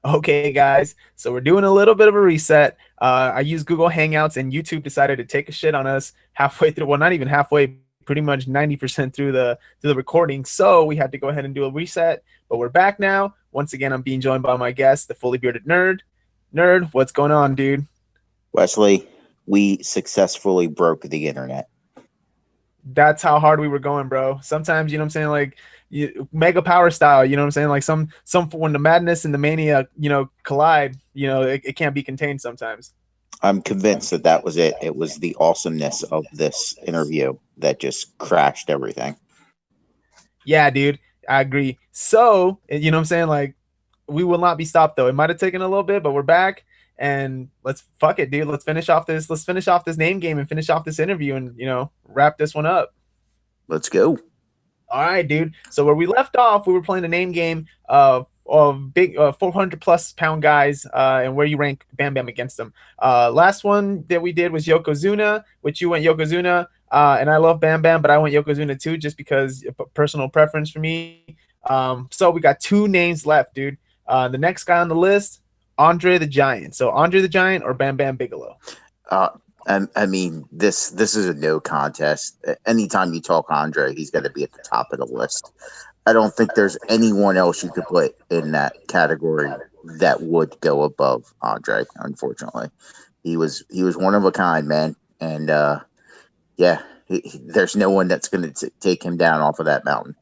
Okay, guys, so we're doing a little bit of a reset. I used Google Hangouts, and YouTube decided to take a shit on us halfway through. Well, not even halfway, pretty much 90% through the recording. So we had to go ahead and do a reset. But we're back now. Once again, I'm being joined by my guest, the fully bearded nerd. Nerd, what's going on, dude? Wesley, we successfully broke the internet. That's how hard we were going, bro. Sometimes, you know what I'm saying, like mega power style, you know what I'm saying? Like some when the madness and the mania, collide, it can't be contained sometimes. I'm convinced that that was it. It was the awesomeness of this interview that just crashed everything. Yeah, dude, I agree. So, you know what I'm saying? Like, we will not be stopped though. It might have taken a little bit, but we're back and let's fuck it, dude. Let's finish off this name game and finish off this interview and, wrap this one up. Let's go. All right, dude. So where we left off, we were playing a name game of big 400 plus pound guys and where you rank Bam Bam against them. Last one that we did was Yokozuna, which you went Yokozuna, and I love Bam Bam, but I went Yokozuna too, just because personal preference for me. So we got two names left, dude. The next guy on the list, Andre the Giant. So Andre the Giant or Bam Bam Bigelow. Uh, I mean, this is a no contest. Anytime you talk Andre, he's got to be at the top of the list. I don't think there's anyone else you could put in that category that would go above Andre. Unfortunately, he was one of a kind, man, and yeah, there's no one that's going to take him down off of that mountain.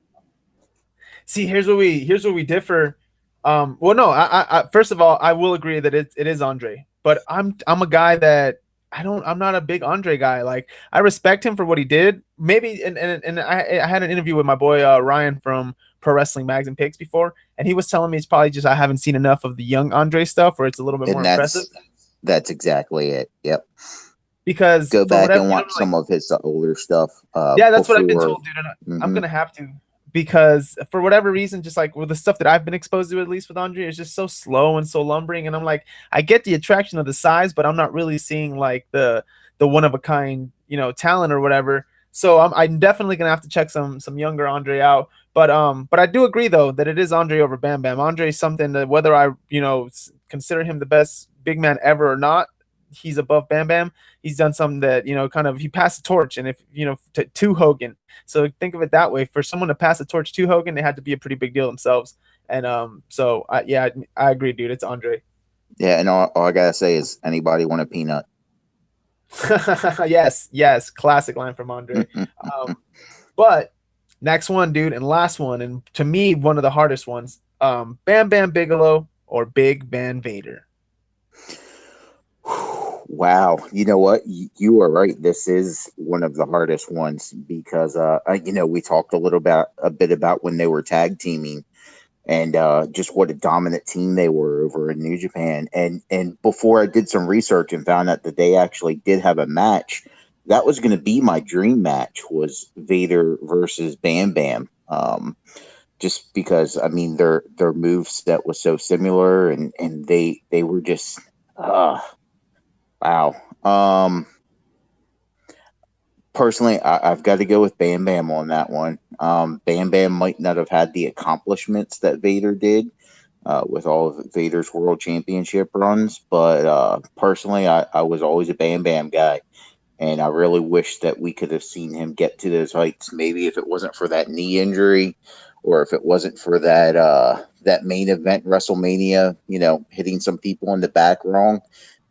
See, here's where we differ. Well, no, I first of all, I will agree that it is Andre, but I'm a guy that I'm not a big Andre guy. Like, I respect him for what he did. Maybe and I had an interview with my boy Ryan from Pro Wrestling Mags and Picks before, and he was telling me it's probably just I haven't seen enough of the young Andre stuff where it's a little bit more And impressive. that's exactly it. Yep. Because Go for back whatever, and watch some of his older stuff. yeah, that's what I've been Before. told, dude. And I'm Hmm. gonna have to, because for whatever reason, just like with the stuff that I've been exposed to, at least with Andre, it's just so slow and so lumbering. And I'm like, I get the attraction of the size, but I'm not really seeing like the one of a kind, talent or whatever. So I'm definitely gonna have to check some younger Andre out. But I do agree though that it is Andre over Bam Bam. Andre is something that, whether I consider him the best big man ever or not, he's above Bam Bam. He's done something that, kind of, he passed the torch, and if to Hogan. So think of it that way. For someone to pass the torch to Hogan, they had to be a pretty big deal themselves. And so yeah, I agree, dude. It's Andre. Yeah, and all I gotta say is, anybody want a peanut? Yes, yes, classic line from Andre. Um, but next one, dude, and last one, and to me one of the hardest ones. Bam Bam Bigelow or Big Van Vader. Wow, you know what? You are right. This is one of the hardest ones because, we talked a bit about when they were tag teaming, and just what a dominant team they were over in New Japan. And before I did some research and found out that they actually did have a match, that was going to be my dream match, was Vader versus Bam Bam. Just because, I mean, their move set was so similar, and they were just, uh, wow. Personally, I've got to go with Bam Bam on that one. Bam Bam might not have had the accomplishments that Vader did, with all of Vader's world championship runs, but personally, I was always a Bam Bam guy, and I really wish that we could have seen him get to those heights. Maybe if it wasn't for that knee injury, or if it wasn't for that main event WrestleMania, hitting some people in the back wrong,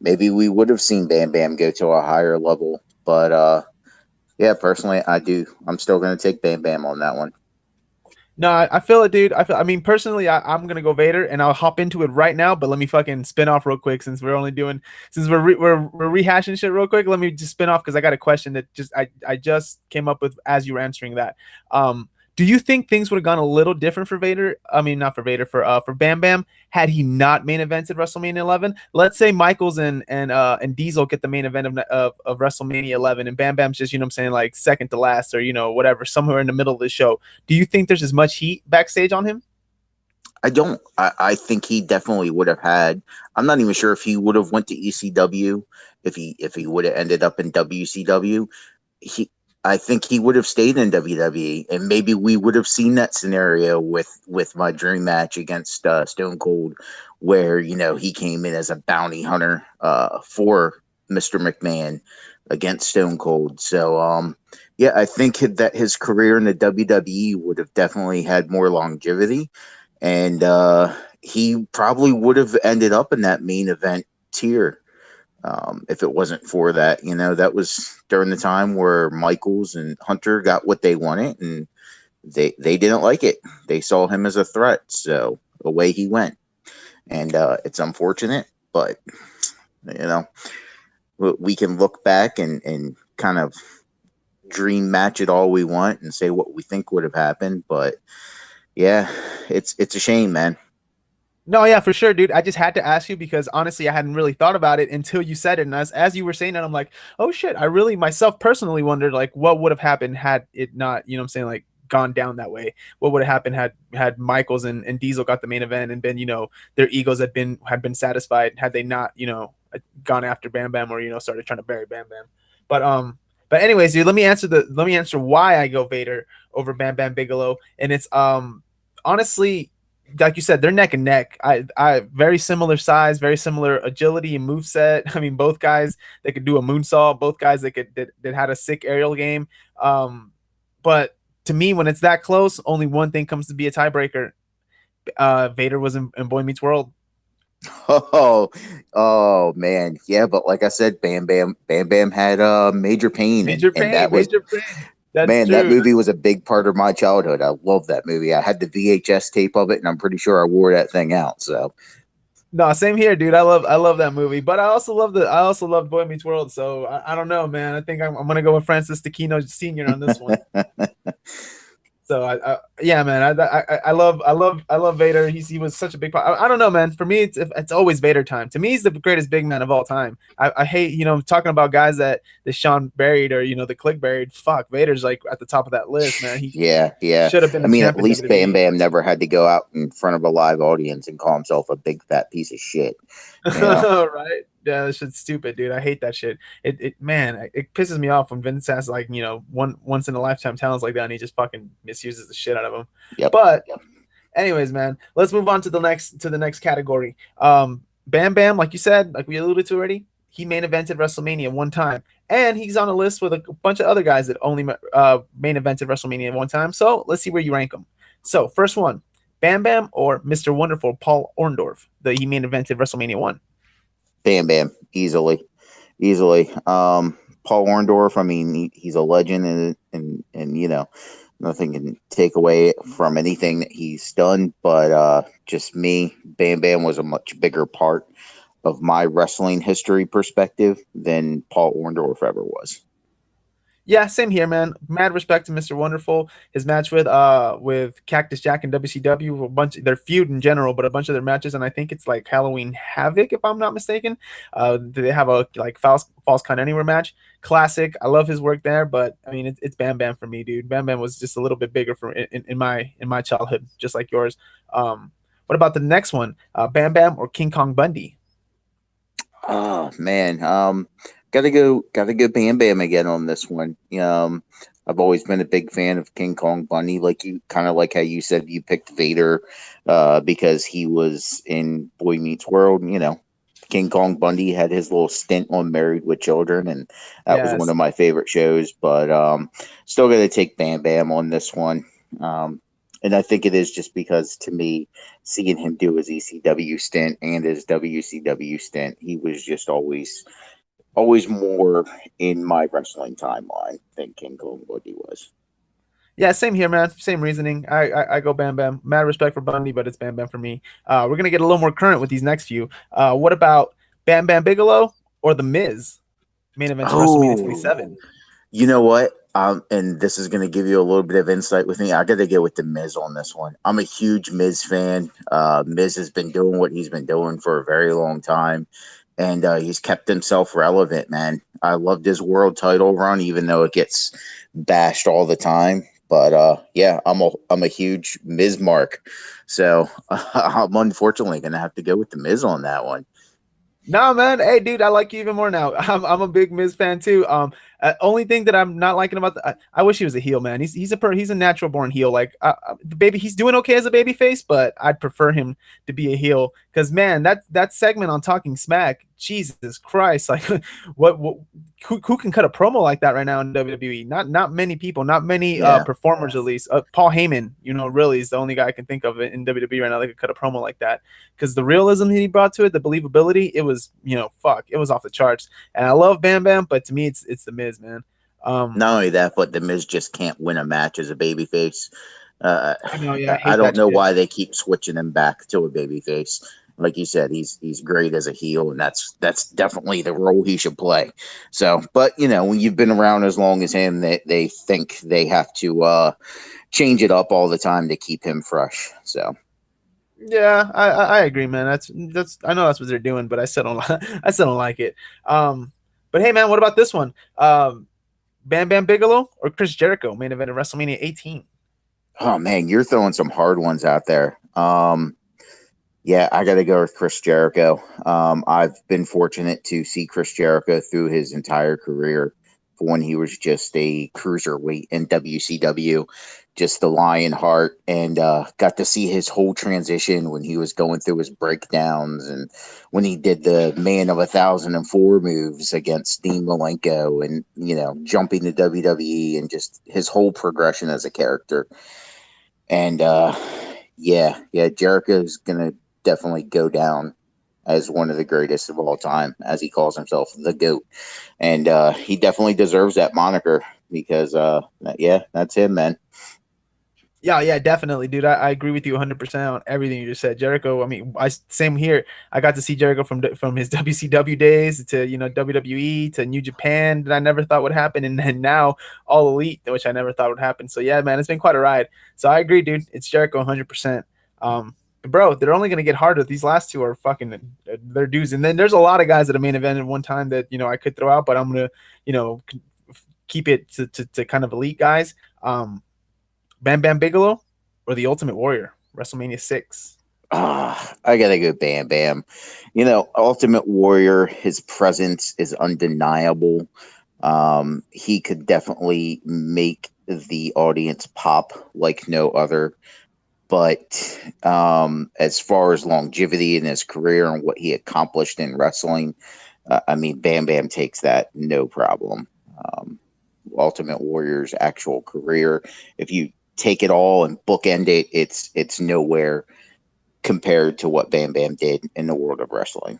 maybe we would have seen Bam Bam go to a higher level. But yeah, personally, I do. I'm still going to take Bam Bam on that one. No, I feel it, dude. I mean, personally, I'm gonna go Vader, and I'll hop into it right now. But let me fucking spin off real quick, since we're rehashing shit real quick. Let me just spin off because I got a question that I just came up with as you were answering that. Do you think things would have gone a little different for Vader? I mean, not for Vader, for Bam Bam, had he not main evented WrestleMania 11. Let's say Michaels and Diesel get the main event of WrestleMania 11, and Bam Bam's just, what I'm saying, like second to last, or whatever, somewhere in the middle of the show. Do you think there's as much heat backstage on him? I don't. I think he definitely would have had. I'm not even sure if he would have went to ECW, if he would have ended up in WCW. He I think he would have stayed in WWE, and maybe we would have seen that scenario with my dream match against Stone Cold, where he came in as a bounty hunter for Mr. McMahon against Stone Cold. So yeah, I think that his career in the WWE would have definitely had more longevity, and he probably would have ended up in that main event tier if it wasn't for that. That was during the time where Michaels and Hunter got what they wanted, and they didn't like it. They saw him as a threat, so away he went. And it's unfortunate, but you know we can look back and kind of dream match it all we want and say what we think would have happened. But yeah, it's a shame, man. No, yeah, for sure, dude. I just had to ask you because honestly, I hadn't really thought about it until you said it. And as you were saying that, I'm like, oh shit, I really myself personally wondered like what would have happened had it not, you know what I'm saying, like gone down that way. What would have happened had Michaels and Diesel got the main event and been, their egos had been satisfied had they not, gone after Bam Bam or, started trying to bury Bam Bam. But anyways, dude, let me answer why I go Vader over Bam Bam Bigelow. And it's honestly, like you said, they're neck and neck. I very similar size, very similar agility and move set. I mean, both guys they could do a moonsault. Both guys that had a sick aerial game. But to me, when it's that close, only one thing comes to be a tiebreaker. Vader was in Boy Meets World. Oh, oh man, yeah. But like I said, Bam Bam had Major Pain, Major and that pain, was major pain. That's man. That true. movie was a big part of my childhood. I love that movie. I had the VHS tape of it, and I'm pretty sure I wore that thing out. So No, same here, dude. I love that movie, but I also love Boy Meets World. So I don't know, man. I think I'm gonna go with Francis Taquino Sr. on this one. So yeah, man, I love Vader. He was such a big part. I don't know, man. For me, it's always Vader time. To me, he's the greatest big man of all time. I hate talking about guys that Sean buried or the Click buried. Fuck, Vader's like at the top of that list, man. He yeah, yeah. should have been I a mean, at champ in least Bam WWE. Bam never had to go out in front of a live audience and call himself a big fat piece of shit. You know. Right? Yeah, that shit's stupid, dude. I hate that shit. It pisses me off when Vince has like once in a lifetime talents like that, and he just fucking misuses the shit out of them. Yep. But anyways, man, let's move on to the next category. Bam Bam, like you said, like we alluded to already, he main evented WrestleMania one time, and he's on a list with a bunch of other guys that only main evented WrestleMania one time. So let's see where you rank them. So first one, Bam Bam or Mr. Wonderful Paul Orndorff, that he main evented WrestleMania one. Bam Bam, easily, easily. Paul Orndorff, I mean, he's a legend, and nothing can take away from anything that he's done. But just me, Bam Bam was a much bigger part of my wrestling history perspective than Paul Orndorff ever was. Yeah, same here, man. Mad respect to Mr. Wonderful. His match with Cactus Jack and WCW, a bunch their feud in general, but a bunch of their matches, and I think it's like Halloween Havoc, if I'm not mistaken. They have a like false count anywhere match. Classic. I love his work there, but I mean it's Bam Bam for me, dude. Bam Bam was just a little bit bigger for in my childhood, just like yours. What about the next one? Bam Bam or King Kong Bundy? Oh man, gotta go Bam Bam again on this one. I've always been a big fan of King Kong Bundy, like you kind of like how you said you picked Vader, because he was in Boy Meets World. King Kong Bundy had his little stint on Married with Children, and that was one Yes. of my favorite shows. But still got to take Bam Bam on this one. And I think it is just because to me, seeing him do his ECW stint and his WCW stint, he was just always more in my wrestling timeline than King Kong Bundy was. Yeah, same here, man. Same reasoning. I go Bam Bam. Mad respect for Bundy, but it's Bam Bam for me. We're gonna get a little more current with these next few. What about Bam Bam Bigelow or The Miz? Main event to WrestleMania Oh, 27. you know what? And this is going to give you a little bit of insight with me. I got to go with the Miz on this one. I'm a huge Miz fan. Miz has been doing what he's been doing for a very long time, and he's kept himself relevant. Man, I loved his world title run, even though it gets bashed all the time. But yeah, I'm a huge Miz mark, so I'm unfortunately going to have to go with the Miz on that one. No, man. Hey, dude, I like you even more now. I'm a big Miz fan too. Only thing that I'm not liking about I wish he was a heel, man. He's a natural born heel. Like the baby, he's doing okay as a baby face, but I'd prefer him to be a heel. Because man, that segment on Talking Smack, Jesus Christ, like what who can cut a promo like that right now in WWE? Not many people, not many Yeah. performers at least. Paul Heyman, really is the only guy I can think of in WWE right now that could cut a promo like that. Because the realism he brought to it, the believability, it was fuck, it was off the charts. And I love Bam Bam, but to me, it's the Miz, man. Not only that, but the Miz just can't win a match as a babyface. I know, yeah, I I hate don't that know shit. why they keep switching him back to a babyface. Like you said, he's great as a heel, and that's definitely the role he should play. So, but when you've been around as long as him, they think they have to change it up all the time to keep him fresh. So, Yeah, I agree, man. That's I know that's what they're doing, but I still don't I still don't like it. But hey, man, what about this one? Bam Bam Bigelow or Chris Jericho main event in WrestleMania 18? oh man, you're throwing some hard ones out there. Yeah, I got to go with Chris Jericho. I've been fortunate to see Chris Jericho through his entire career. For when he was just a cruiserweight in WCW, just the lion heart, and got to see his whole transition when he was going through his breakdowns and when he did the Man of 1,004 moves against Dean Malenko and, jumping to WWE and just his whole progression as a character. And yeah, Jericho's gonna definitely go down as one of the greatest of all time, as he calls himself, the GOAT. And he definitely deserves that moniker because yeah, that's him, man. Yeah, definitely, dude. I agree with you 100% on everything you just said. Jericho, I mean, same here. I got to see Jericho from his WCW days to WWE to New Japan that I never thought would happen, and then now All Elite, which I never thought would happen. So yeah, man, it's been quite a ride. So I agree, dude. It's Jericho 100%. Bro, they're only gonna get harder. These last two are fucking they're dudes, and then there's a lot of guys that have main event at one time that I could throw out, but I'm gonna keep it to kind of elite guys. Bam Bam Bigelow or the Ultimate Warrior, WrestleMania 6. I gotta go Bam Bam. Ultimate Warrior, his presence is undeniable. He could definitely make the audience pop like no other. But as far as longevity in his career and what he accomplished in wrestling, I mean, Bam Bam takes that no problem. Ultimate Warrior's actual career, if you take it all and bookend it, it's nowhere compared to what Bam Bam did in the world of wrestling.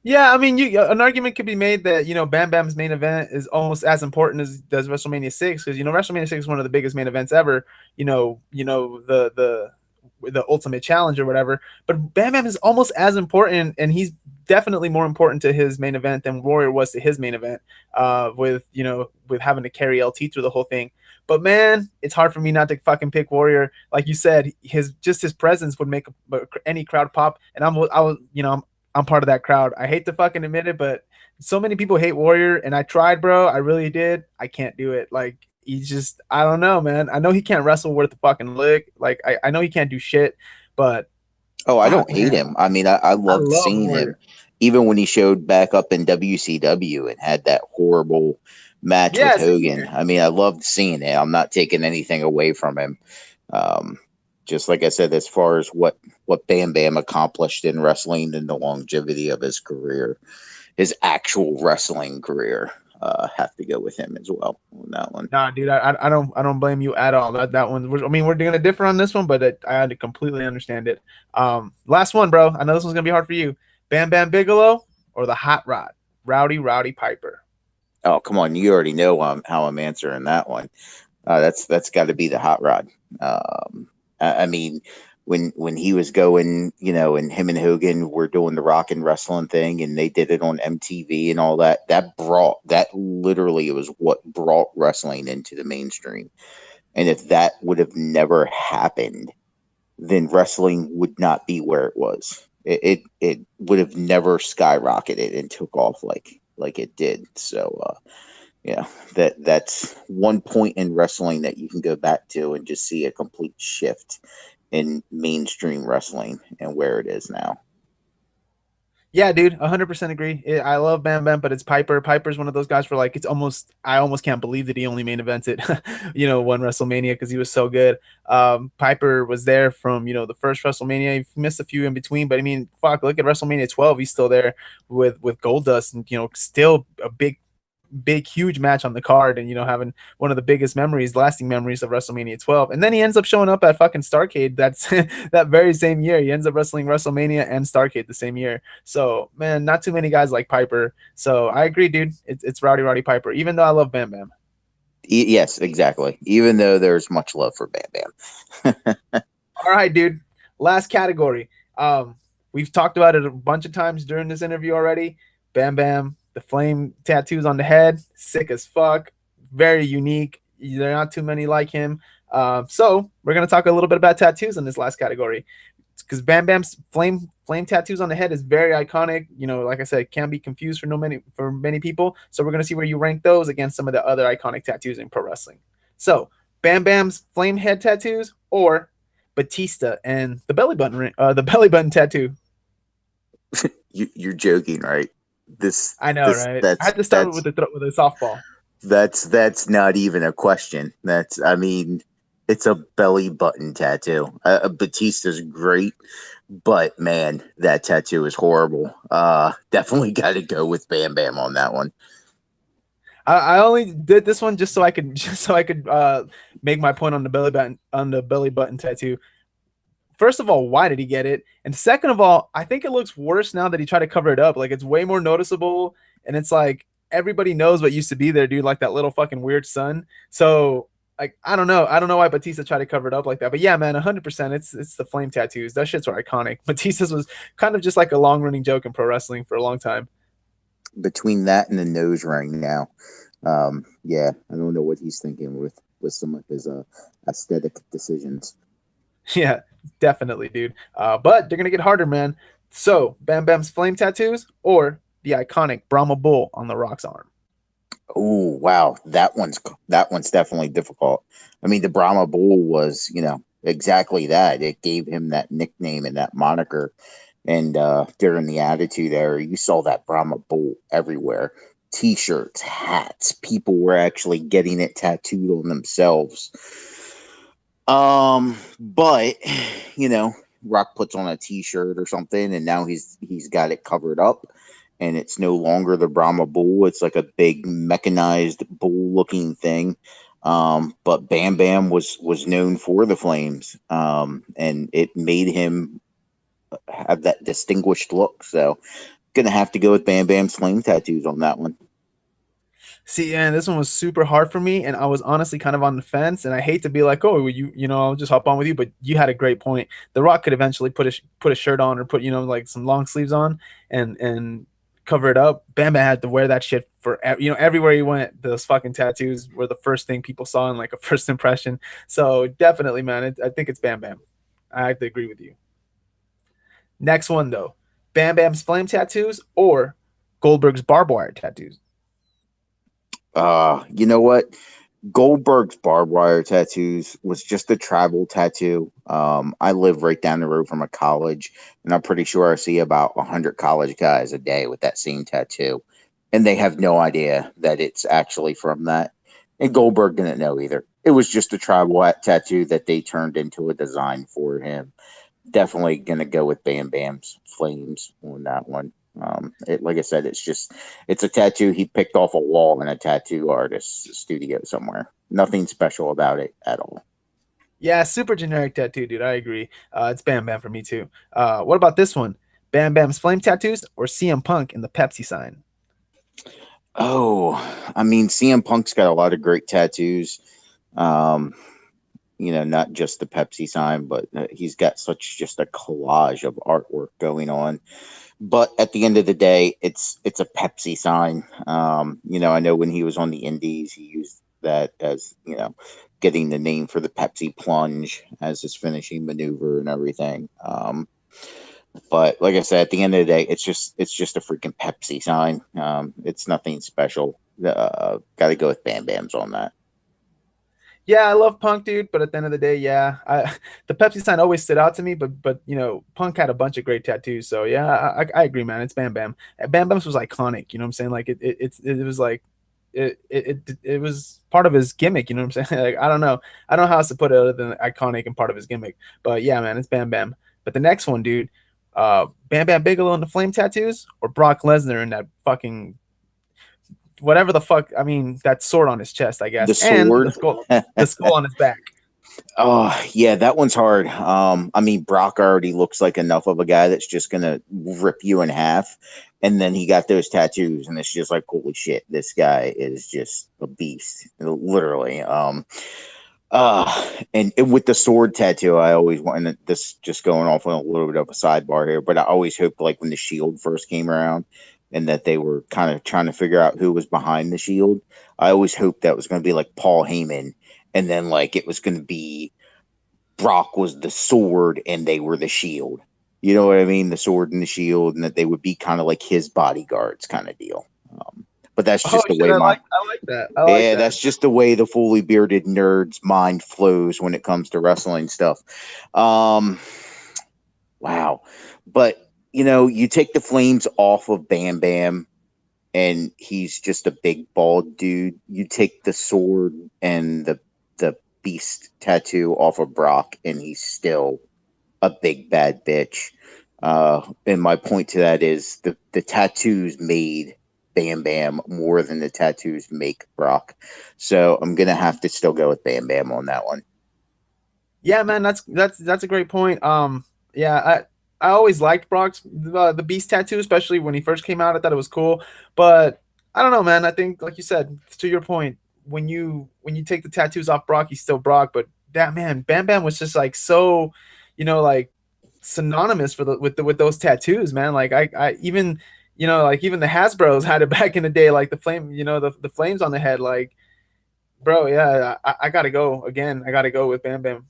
Yeah, I mean, an argument could be made that Bam Bam's main event is almost as important as does WrestleMania 6 because WrestleMania 6 is one of the biggest main events ever. The Ultimate Challenge or whatever. But Bam Bam is almost as important, and he's definitely more important to his main event than Warrior was to his main event. With having to carry LT through the whole thing. But man, it's hard for me not to fucking pick Warrior. Like you said, his presence would make any crowd pop, and I'm part of that crowd. I hate to fucking admit it, but so many people hate Warrior, and I tried, bro. I really did. I can't do it. Like he's just, I don't know, man. I know he can't wrestle worth a fucking lick. Like I know he can't do shit, but Oh, I don't fuck, hate man, him. I mean, I I loved love seeing him, Warrior. even when he showed back up in WCW and had that horrible match with Yeah, same Hogan. here. I mean, I loved seeing it. I'm not taking anything away from him. Um, just like I said, as far as what Bam Bam accomplished in wrestling and the longevity of his career, his actual wrestling career, have to go with him as well on that one. Nah, dude, I don't blame you at all. That one. I mean, we're gonna differ on this one, but I had to completely understand it. Last one, bro. I know this one's gonna be hard for you. Bam Bam Bigelow or the Hot Rod, Rowdy Piper. Oh, come on, you already know how I'm answering that one. That's got to be the hot rod. I mean, when he was going, and him and Hogan were doing the rock and wrestling thing, and they did it on MTV and all that. That literally was what brought wrestling into the mainstream. And if that would have never happened, then wrestling would not be where it was. It would have never skyrocketed and took off like it did. So yeah, that's one point in wrestling that you can go back to and just see a complete shift in mainstream wrestling and where it is now. Yeah, dude, 100% agree. I love Bam Bam, but it's Piper. Piper's one of those guys for like I almost can't believe that he only main evented, one WrestleMania because he was so good. Piper was there from the first WrestleMania. He missed a few in between, but I mean, fuck, look at WrestleMania 12. He's still there with Goldust, and still a big, huge match on the card, and having one of the biggest lasting memories of WrestleMania 12. And then he ends up showing up at fucking Starcade. That's that very same year. He ends up wrestling WrestleMania and Starcade the same year. So man, not too many guys like Piper. So I agree, dude. It's Rowdy Piper, even though I love Bam Bam. Yes, exactly. Even though there's much love for Bam Bam. All right, dude. Last category. We've talked about it a bunch of times during this interview already. Bam Bam, the flame tattoos on the head, sick as fuck, very unique. There are not too many like him. So we're gonna talk a little bit about tattoos in this last category, because Bam Bam's flame tattoos on the head is very iconic. Like I said, it can be confused for many people. So we're gonna see where you rank those against some of the other iconic tattoos in pro wrestling. So Bam Bam's flame head tattoos or Batista and the belly button tattoo. You're joking, right? This I know, this right? I that's had to start that's with the softball. that's not even a question. I mean, it's a belly button tattoo. Batista's great, but man, that tattoo is horrible. Definitely got to go with Bam Bam on that one. I only did this one just so I could make my point on the belly button tattoo. First of all, why did he get it? And second of all, I think it looks worse now that he tried to cover it up. Like it's way more noticeable, and it's like everybody knows what used to be there, dude. Like that little fucking weird sun. So like I don't know why Batista tried to cover it up like that. But yeah, man, 100%. It's the flame tattoos. Those shits are iconic. Batista's was kind of just like a long running joke in pro wrestling for a long time. Between that and the nose ring now, yeah, I don't know what he's thinking with some of his aesthetic decisions. Yeah, definitely, dude. But they're gonna get harder, man. So Bam Bam's flame tattoos or the iconic Brahma Bull on the Rock's arm. Oh wow, that one's definitely difficult. I mean, the Brahma Bull was, exactly that. It gave him that nickname and that moniker. And during the Attitude Era, you saw that Brahma Bull everywhere. T-shirts, hats. People were actually getting it tattooed on themselves. But Rock puts on a T-shirt or something, and now he's got it covered up, and it's no longer the Brahma Bull. It's like a big mechanized bull-looking thing. But Bam Bam was known for the flames, and it made him have that distinguished look. So, gonna have to go with Bam Bam's flame tattoos on that one. See, and this one was super hard for me, and I was honestly kind of on the fence. And I hate to be like, oh, well, I'll just hop on with you, but you had a great point. The Rock could eventually put a shirt on or put like some long sleeves on and cover it up. Bam Bam had to wear that shit for everywhere he went. Those fucking tattoos were the first thing people saw in like a first impression. So definitely, man, I think it's Bam Bam. I have to agree with you. Next one though, Bam Bam's flame tattoos or Goldberg's barbed wire tattoos. You know what? Goldberg's barbed wire tattoos was just a tribal tattoo. I live right down the road from a college, and I'm pretty sure I see about 100 college guys a day with that same tattoo, and they have no idea that it's actually from that. And Goldberg didn't know either. It was just a tribal tattoo that they turned into a design for him. Definitely gonna go with Bam Bam's flames on that one. Like I said, it's a tattoo he picked off a wall in a tattoo artist's studio somewhere. Nothing special about it at all. Yeah, super generic tattoo, dude. I agree. It's Bam Bam for me too. What about this one? Bam Bam's flame tattoos or CM Punk in the Pepsi sign? Oh, I mean, CM Punk's got a lot of great tattoos. Um, not just the Pepsi sign, but he's got such just a collage of artwork going on. But at the end of the day, it's a Pepsi sign. I know when he was on the Indies, he used that as getting the name for the Pepsi plunge as his finishing maneuver and everything. But like I said, at the end of the day, it's just a freaking Pepsi sign. It's nothing special. Got to go with Bam Bam's on that. Yeah, I love Punk, dude. But at the end of the day, yeah, the Pepsi sign always stood out to me. But Punk had a bunch of great tattoos. So yeah, I agree, man. It's Bam Bam. Bam Bam's was iconic. You know what I'm saying? Like it was like it was part of his gimmick. You know what I'm saying? Like I don't know how else to put it other than iconic and part of his gimmick. But yeah, man, it's Bam Bam. But the next one, dude, Bam Bam Bigelow and the flame tattoos, or Brock Lesnar and that fucking whatever the fuck. I mean, that sword on his chest, I guess, The and sword. the skull on his back. Oh, yeah, that one's hard. I mean, Brock already looks like enough of a guy that's just gonna rip you in half, and then he got those tattoos, and it's just like, holy shit, this guy is just a beast, literally. And with the sword tattoo, I always wanted this. Just going off on a little bit of a sidebar here, but I always hoped, like when the Shield first came around, and that they were kind of trying to figure out who was behind the Shield. I always hoped that was going to be like Paul Heyman, and then like it was going to be Brock was the sword and they were the shield. You know what I mean? The sword and the shield, and that they would be kind of like his bodyguards, kind of deal. But that's Oh just the shit, way my I like that. I like yeah, that. that's just the way the fully bearded nerd's mind flows when it comes to wrestling stuff. Um, wow, but you take the flames off of Bam Bam, and he's just a big bald dude. You take the sword and the beast tattoo off of Brock, and he's still a big bad bitch. And my point to that is the tattoos made Bam Bam more than the tattoos make Brock. So I'm gonna have to still go with Bam Bam on that one. Yeah, man, that's a great point. Yeah, I always liked Brock's the Beast tattoo, especially when he first came out. I thought it was cool, but I don't know, man. I think, like you said, to your point, when you take the tattoos off Brock, he's still Brock. But that man, Bam Bam was just like so, like synonymous for with those tattoos, man. Like I even like even the Hasbro's had it back in the day, like the flame, the flames on the head, like bro, yeah, I gotta go again. I gotta go with Bam Bam.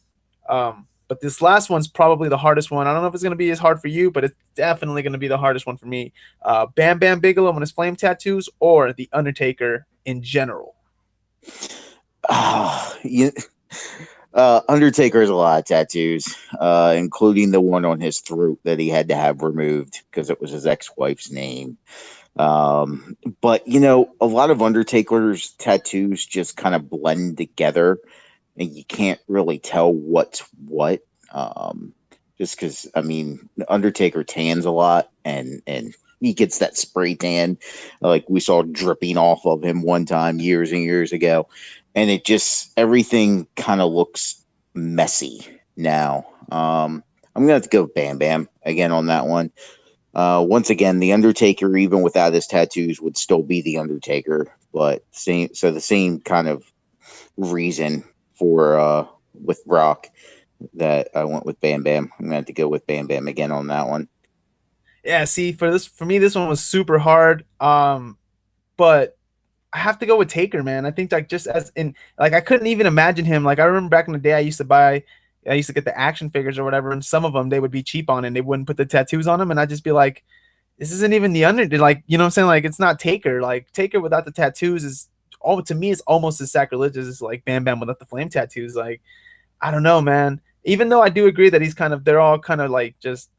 But this last one's probably the hardest one. I don't know if it's gonna be as hard for you, but it's definitely gonna be the hardest one for me. Bam Bam Bigelow and his flame tattoos, or the Undertaker in general. You, Undertaker has a lot of tattoos, including the one on his throat that he had to have removed because it was his ex-wife's name. But a lot of Undertaker's tattoos just kind of blend together, and you can't really tell what's what. Just because, I mean, the Undertaker tans a lot, and he gets that spray tan, like we saw dripping off of him one time years and years ago, and it just everything kind of looks messy now. I'm gonna have to go with Bam Bam again on that one. Once again, the Undertaker, even without his tattoos, would still be the Undertaker. But the same kind of reason for with Brock that I went with Bam Bam. I'm gonna have to go with Bam Bam again on that one. Yeah, see, for me, this one was super hard. But I have to go with Taker, man. I think like just as in like I couldn't even imagine him. Like I remember back in the day, I used to get the action figures or whatever, and some of them they would be cheap on, and they wouldn't put the tattoos on them, and I'd just be like, this isn't even the under, like you know what I'm saying? Like it's not Taker. Like Taker without the tattoos is all to me is almost as sacrilegious as like Bam Bam without the flame tattoos. Like I don't know, man. Even though I do agree that they're all kind of like just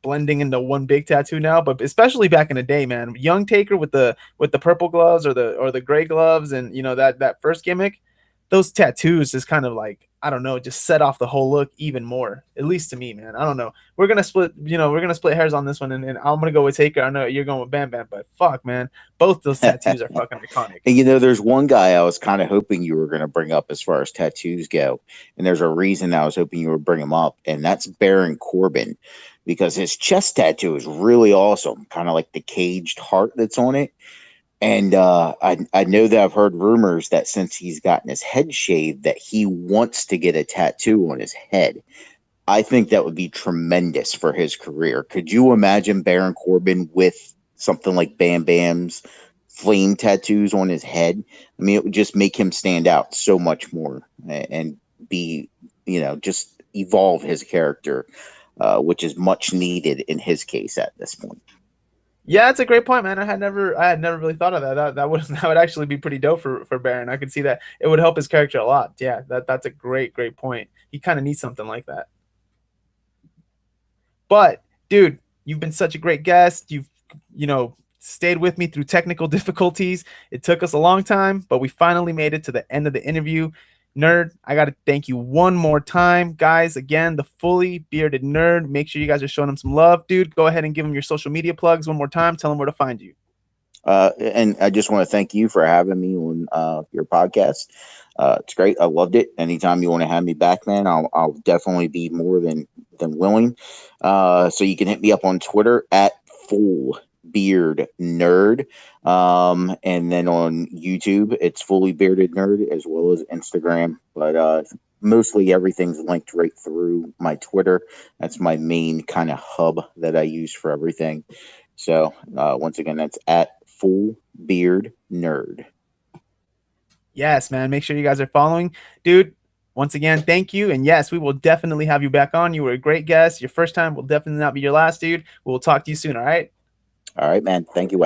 blending into one big tattoo now, but especially back in the day, man, young Taker with the purple gloves or the gray gloves, and that first gimmick, those tattoos is kind of like I don't know, just set off the whole look even more. At least to me, man. I don't know. We're gonna split hairs on this one, and I'm gonna go with Taker. I know you're going with Bam Bam, but fuck, man, both those tattoos are fucking iconic. And there's one guy I was kind of hoping you were going to bring up as far as tattoos go, and there's a reason I was hoping you would bring him up, and that's Baron Corbin, because his chest tattoo is really awesome, kind of like the caged heart that's on it. And I know that I've heard rumors that since he's gotten his head shaved, that he wants to get a tattoo on his head. I think that would be tremendous for his career. Could you imagine Baron Corbin with something like Bam Bam's flame tattoos on his head? I mean, it would just make him stand out so much more and be, just evolve his character, which is much needed in his case at this point. Yeah, it's a great point, man. I had never really thought of that. That would that would actually be pretty dope for Baron. I could see that it would help his character a lot. Yeah, that's a great point. He kind of needs something like that. But dude, you've been such a great guest. You've stayed with me through technical difficulties. It took us a long time, but we finally made it to the end of the interview. Nerd, I got to thank you one more time, guys. Again, the Fully Bearded Nerd. Make sure you guys are showing him some love, dude. Go ahead and give him your social media plugs one more time. Tell him where to find you. And I just want to thank you for having me on your podcast. It's great. I loved it. Anytime you want to have me back, man, I'll definitely be more than willing. So you can hit me up on Twitter at Full Beard Nerd, and then on YouTube it's Fully Bearded Nerd as well as Instagram. But mostly everything's linked right through my Twitter. That's my main kind of hub that I use for everything. So once again, that's at Full Beard Nerd. Yes, man. Make sure you guys are following. Dude, once again, thank you. And yes, we will definitely have you back on. You were a great guest. Your first time will definitely not be your last, dude. We'll talk to you soon. All right. All right, man. Thank you, Wes.